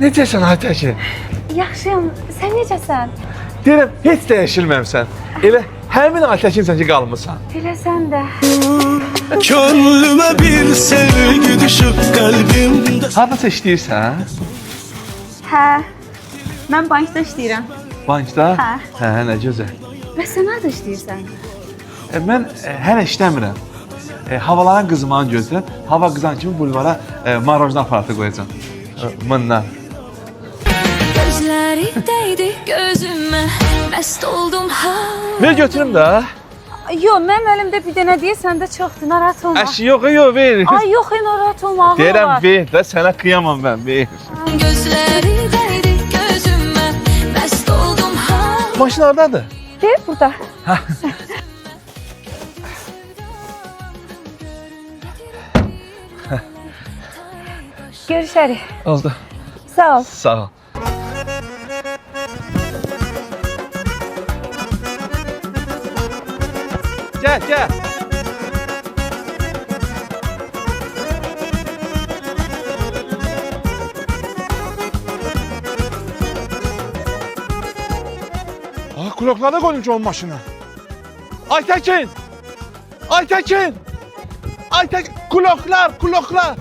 Necəsən Aytəkin? Yaxşıyam, sən necəsən? Deyirəm, heç dəyişilməmsən. Elə həmin Aytəkinsən ki, qalmısan. Elə sən də. Gönlüme bir sevgi düşüp kalbimde. Harada işləyirsən? Hə, mən bankda işləyirəm. Bankda? Hə. Hə, nə gözəl. Bəs sən harada işləyirsən? Mən hələ işləmirəm. Havaların qızmanı gözləyirəm. Hava qızan kimi bulvara marojna aparatı qoyacağam. Mınla. Gözləri dəydi gözümə, məst oldum ha. Ver götürüm də. Yox, mənim əlimdə bir dənə deyil, səndə çoxdur, narahat olma. Əşi yox, ver. Ay yox, narahat olma, ağır Deyirəm, var. ver də sənə qıyamam mən, ver. Gözləri dəydi gözümə, məst oldum ha. Maşın haradadır? Deyir, burada. Görüşərik. Oldu. Sağ ol. Sağ ol. Gəl. Kulaklara koymuş o maşına. Aytəkin! Kuloklar!